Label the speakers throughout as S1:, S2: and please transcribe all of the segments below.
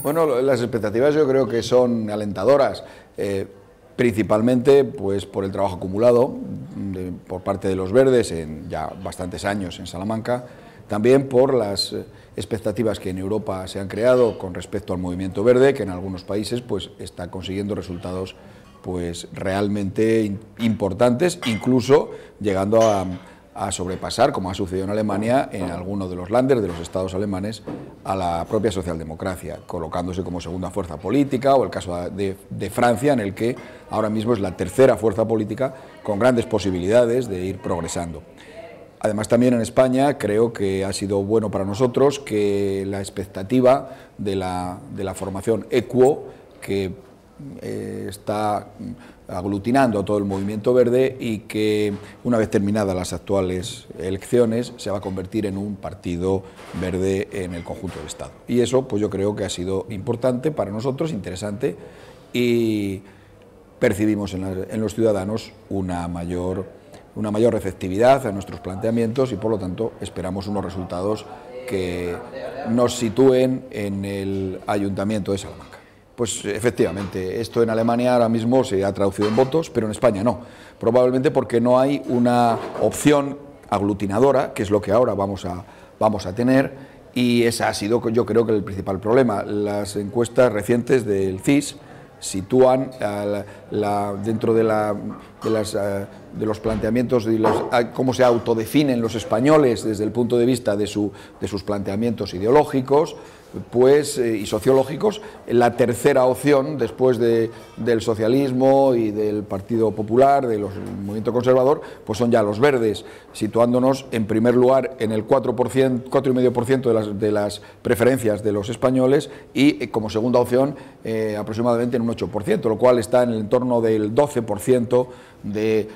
S1: Bueno, las expectativas yo creo que son alentadoras, principalmente pues, por el trabajo acumulado por parte de los verdes en ya bastantes años en Salamanca, también por las expectativas que en Europa se han creado con respecto al movimiento verde, que en algunos países pues, está consiguiendo resultados pues, realmente importantes, incluso llegando a sobrepasar, como ha sucedido en Alemania, en algunos de los Länder, de los estados alemanes, a la propia socialdemocracia, colocándose como segunda fuerza política, o el caso de Francia, en el que ahora mismo es la tercera fuerza política con grandes posibilidades de ir progresando. Además, también en España creo que ha sido bueno para nosotros que la expectativa de la formación EQUO, que está aglutinando a todo el movimiento verde y que una vez terminadas las actuales elecciones se va a convertir en un partido verde en el conjunto del Estado. Y eso pues yo creo que ha sido importante para nosotros, interesante, y percibimos en los ciudadanos una mayor receptividad a nuestros planteamientos y por lo tanto esperamos unos resultados que nos sitúen en el Ayuntamiento de Salamanca. Pues efectivamente, esto en Alemania ahora mismo se ha traducido en votos, pero en España no. Probablemente porque no hay una opción aglutinadora, que es lo que ahora vamos a tener, y ese ha sido, yo creo, que el principal problema. Las encuestas recientes del CIS sitúan dentro de los planteamientos, cómo se autodefinen los españoles desde el punto de vista de sus planteamientos ideológicos pues, y sociológicos, la tercera opción después del socialismo y del Partido Popular, del movimiento conservador, pues son ya los verdes, situándonos en primer lugar en el 4,5% de las preferencias de los españoles y como segunda opción aproximadamente en un 8%, lo cual está en el entorno del 12% de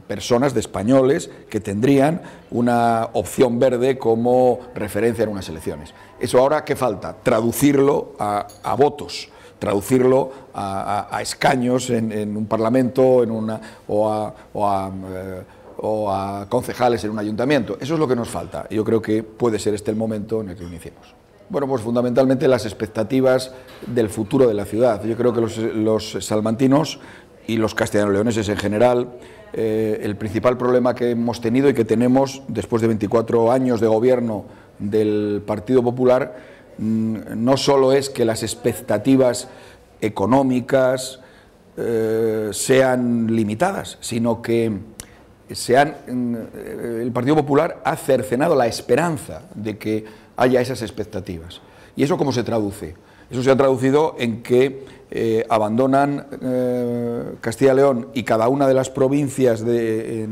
S1: personas, de españoles, que tendrían una opción verde como referencia en unas elecciones. Eso ahora, ¿qué falta? Traducirlo a votos, traducirlo a escaños en un parlamento o a concejales en un ayuntamiento. Eso es lo que nos falta. Yo creo que puede ser este el momento en el que lo iniciemos. Bueno, pues fundamentalmente las expectativas del futuro de la ciudad. Yo creo que los salmantinos y los castellano-leoneses en general, el principal problema que hemos tenido y que tenemos después de 24 años de gobierno del Partido Popular, no solo es que las expectativas económicas sean limitadas, sino que el Partido Popular ha cercenado la esperanza de que haya esas expectativas. ¿Y eso cómo se traduce? Eso se ha traducido en que abandonan Castilla y León y cada una de las provincias de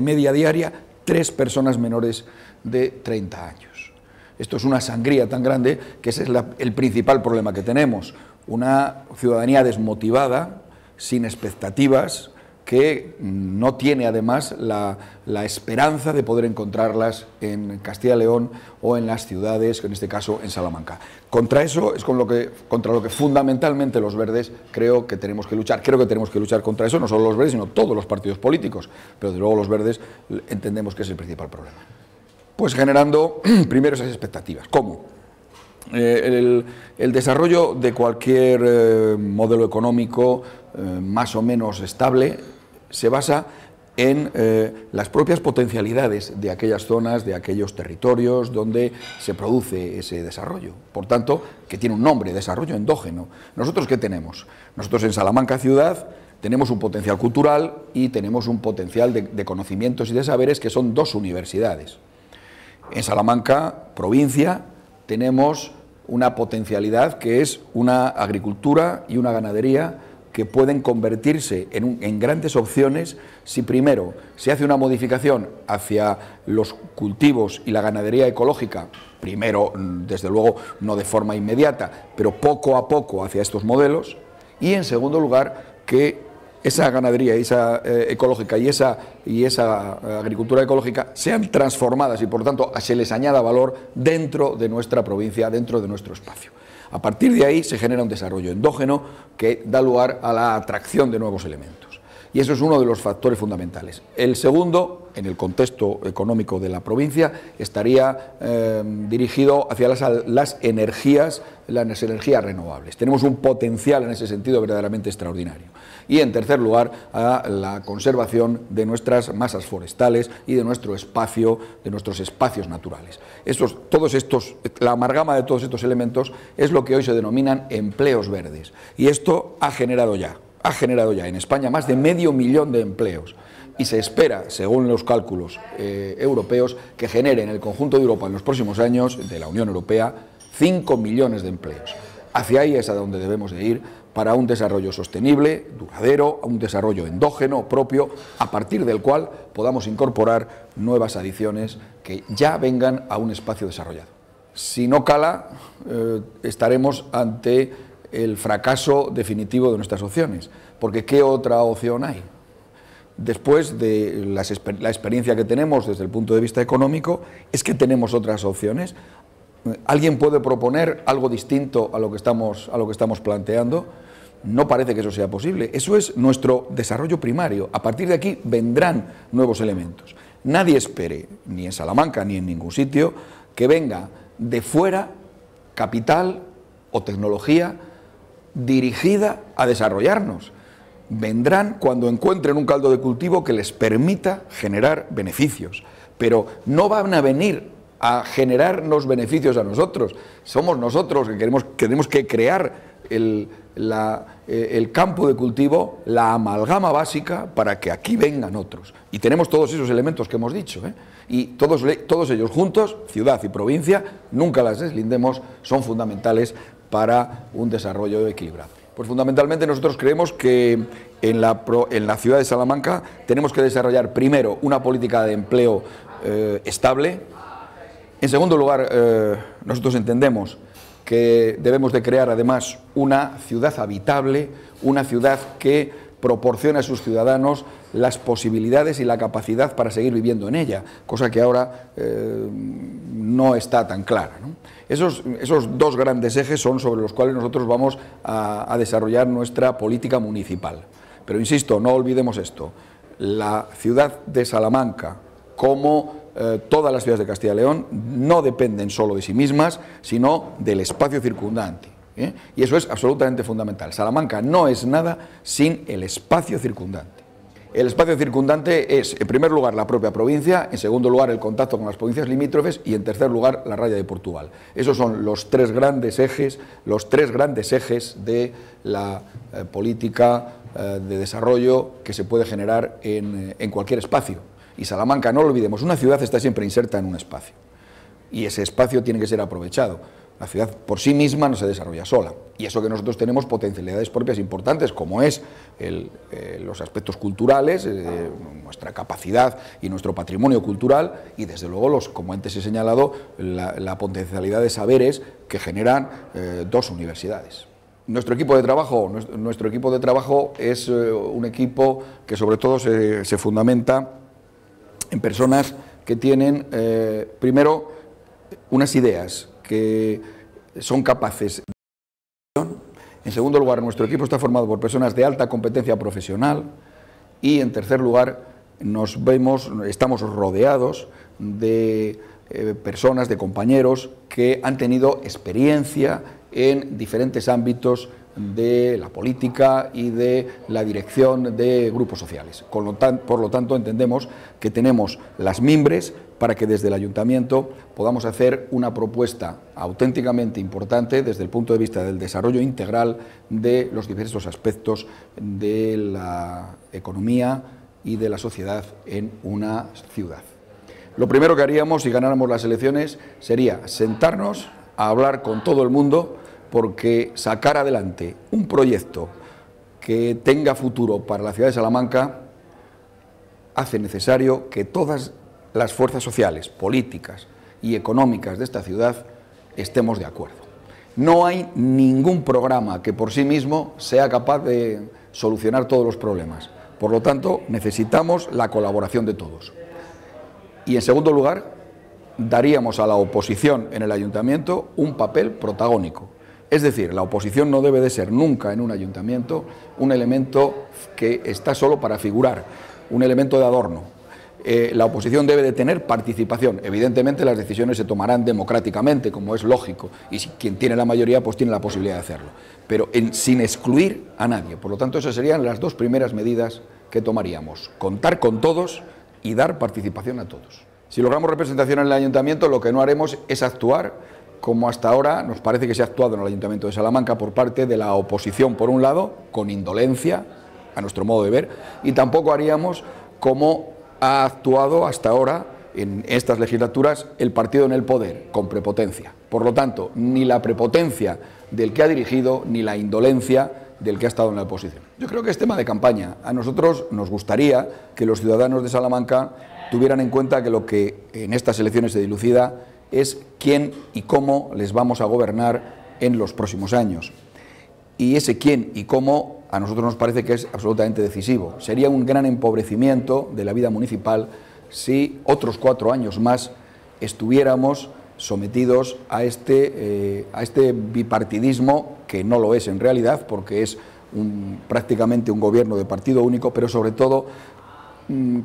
S1: media diaria 3 personas menores de 30 años. Esto es una sangría tan grande que ese es el principal problema que tenemos. Una ciudadanía desmotivada, sin expectativas, que no tiene además la esperanza de poder encontrarlas en Castilla y León o en las ciudades, en este caso en Salamanca. Contra eso es contra lo que fundamentalmente los verdes creo que tenemos que luchar. Creo que tenemos que luchar contra eso, no solo los verdes, sino todos los partidos políticos, pero desde luego los verdes entendemos que es el principal problema. Pues generando primero esas expectativas. ¿Cómo? El desarrollo de cualquier modelo económico más o menos estable se basa en las propias potencialidades de aquellas zonas, de aquellos territorios donde se produce ese desarrollo. Por tanto, que tiene un nombre, desarrollo endógeno. ¿Nosotros qué tenemos? Nosotros en Salamanca ciudad tenemos un potencial cultural y tenemos un potencial de conocimientos y de saberes que son 2 universidades. En Salamanca, provincia, tenemos una potencialidad que es una agricultura y una ganadería que pueden convertirse en grandes opciones si primero se hace una modificación hacia los cultivos y la ganadería ecológica, primero, desde luego, no de forma inmediata, pero poco a poco hacia estos modelos, y en segundo lugar, que esa ganadería ecológica y esa agricultura ecológica sean transformadas y, por lo tanto, se les añada valor dentro de nuestra provincia, dentro de nuestro espacio. A partir de ahí se genera un desarrollo endógeno que da lugar a la atracción de nuevos elementos. Y eso es uno de los factores fundamentales. El segundo, en el contexto económico de la provincia, estaría dirigido hacia las energías renovables. Tenemos un potencial en ese sentido verdaderamente extraordinario. Y en tercer lugar, a la conservación de nuestras masas forestales y de nuestro espacio, de nuestros espacios naturales. La amalgama de todos estos elementos es lo que hoy se denominan empleos verdes. Y esto ha generado ya en España más de 500.000 de empleos y se espera, según los cálculos europeos, que genere en el conjunto de Europa en los próximos años, de la Unión Europea, 5 millones de empleos. Hacia ahí es a donde debemos de ir para un desarrollo sostenible, duradero, un desarrollo endógeno propio, a partir del cual podamos incorporar nuevas adiciones que ya vengan a un espacio desarrollado. Si no cala, estaremos ante el fracaso definitivo de nuestras opciones, porque ¿qué otra opción hay? Después de la experiencia que tenemos desde el punto de vista económico, es que tenemos otras opciones. ¿Alguien puede proponer algo distinto a lo que estamos planteando? No parece que eso sea posible. Eso es nuestro desarrollo primario. A partir de aquí vendrán nuevos elementos. Nadie espere, ni en Salamanca ni en ningún sitio, que venga de fuera capital o tecnología dirigida a desarrollarnos. Vendrán cuando encuentren un caldo de cultivo que les permita generar beneficios, pero no van a venir a generarnos beneficios a nosotros. Somos nosotros que tenemos que crear el campo de cultivo, la amalgama básica para que aquí vengan otros. Y tenemos todos esos elementos que hemos dicho, y todos ellos juntos, ciudad y provincia, nunca las deslindemos, son fundamentales para un desarrollo equilibrado. Pues fundamentalmente nosotros creemos que en la ciudad de Salamanca tenemos que desarrollar primero una política de empleo estable. En segundo lugar, nosotros entendemos que debemos de crear además una ciudad habitable, una ciudad que proporcione a sus ciudadanos las posibilidades y la capacidad para seguir viviendo en ella, cosa que ahora no está tan clara, ¿no? Esos dos grandes ejes son sobre los cuales nosotros vamos a desarrollar nuestra política municipal. Pero insisto, no olvidemos esto, la ciudad de Salamanca, como todas las ciudades de Castilla y León, no dependen solo de sí mismas, sino del espacio circundante. Y eso es absolutamente fundamental. Salamanca no es nada sin el espacio circundante. El espacio circundante es, en primer lugar, la propia provincia, en segundo lugar, el contacto con las provincias limítrofes y, en tercer lugar, la raya de Portugal. Esos son los tres grandes ejes de la política de desarrollo que se puede generar en cualquier espacio. Y Salamanca, no lo olvidemos, una ciudad está siempre inserta en un espacio y ese espacio tiene que ser aprovechado. La ciudad por sí misma no se desarrolla sola, y eso que nosotros tenemos potencialidades propias importantes, como es los aspectos culturales, nuestra capacidad y nuestro patrimonio cultural, y desde luego, como antes he señalado, la potencialidad de saberes que generan dos universidades. Nuestro equipo de trabajo es un equipo que sobre todo se fundamenta en personas que tienen, primero, unas ideas que son capaces de... En segundo lugar, nuestro equipo está formado por personas de alta competencia profesional y, en tercer lugar, estamos rodeados de personas, de compañeros que han tenido experiencia en diferentes ámbitos de la política y de la dirección de grupos sociales. Por lo tanto, entendemos que tenemos las mimbres para que desde el Ayuntamiento podamos hacer una propuesta auténticamente importante desde el punto de vista del desarrollo integral de los diversos aspectos de la economía y de la sociedad en una ciudad. Lo primero que haríamos si ganáramos las elecciones sería sentarnos a hablar con todo el mundo, porque sacar adelante un proyecto que tenga futuro para la ciudad de Salamanca hace necesario que todas las fuerzas sociales, políticas y económicas de esta ciudad estemos de acuerdo. No hay ningún programa que por sí mismo sea capaz de solucionar todos los problemas. Por lo tanto, necesitamos la colaboración de todos. Y en segundo lugar, daríamos a la oposición en el Ayuntamiento un papel protagónico. Es decir, la oposición no debe de ser nunca en un ayuntamiento un elemento que está solo para figurar, un elemento de adorno. La oposición debe de tener participación. Evidentemente las decisiones se tomarán democráticamente, como es lógico, y si quien tiene la mayoría pues tiene la posibilidad de hacerlo, pero sin excluir a nadie. Por lo tanto, esas serían las dos primeras medidas que tomaríamos: contar con todos y dar participación a todos. Si logramos representación en el ayuntamiento, lo que no haremos es actuar como hasta ahora nos parece que se ha actuado en el Ayuntamiento de Salamanca por parte de la oposición, por un lado, con indolencia, a nuestro modo de ver, y tampoco haríamos como ha actuado hasta ahora en estas legislaturas el partido en el poder, con prepotencia. Por lo tanto, ni la prepotencia del que ha dirigido, ni la indolencia del que ha estado en la oposición. Yo creo que es tema de campaña. A nosotros nos gustaría que los ciudadanos de Salamanca tuvieran en cuenta que lo que en estas elecciones se dilucida es quién y cómo les vamos a gobernar en los próximos años. Y ese quién y cómo a nosotros nos parece que es absolutamente decisivo. Sería un gran empobrecimiento de la vida municipal si otros 4 años más estuviéramos sometidos a este bipartidismo, que no lo es en realidad, porque es prácticamente un gobierno de partido único, pero sobre todo,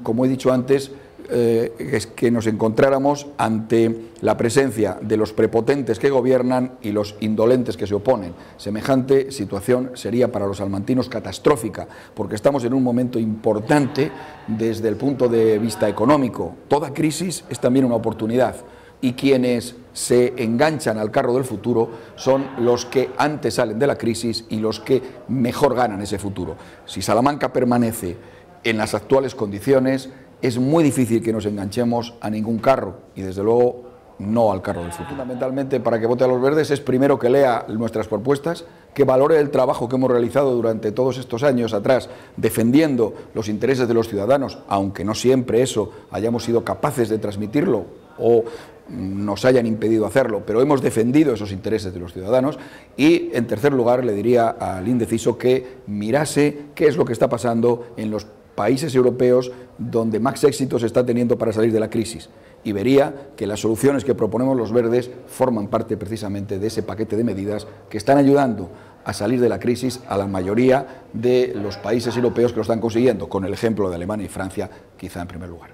S1: como he dicho antes, es que nos encontráramos ante la presencia de los prepotentes que gobiernan y los indolentes que se oponen. Semejante situación sería para los salmantinos catastrófica, porque estamos en un momento importante desde el punto de vista económico. Toda crisis es también una oportunidad, y quienes se enganchan al carro del futuro son los que antes salen de la crisis y los que mejor ganan ese futuro. Si Salamanca permanece en las actuales condiciones, es muy difícil que nos enganchemos a ningún carro, y desde luego no al carro del futuro. Fundamentalmente, para que vote a los verdes es primero que lea nuestras propuestas, que valore el trabajo que hemos realizado durante todos estos años atrás, defendiendo los intereses de los ciudadanos, aunque no siempre eso hayamos sido capaces de transmitirlo o nos hayan impedido hacerlo, pero hemos defendido esos intereses de los ciudadanos. Y en tercer lugar le diría al indeciso que mirase qué es lo que está pasando en los países europeos donde más éxito se está teniendo para salir de la crisis, y vería que las soluciones que proponemos los verdes forman parte precisamente de ese paquete de medidas que están ayudando a salir de la crisis a la mayoría de los países europeos que lo están consiguiendo, con el ejemplo de Alemania y Francia quizá en primer lugar.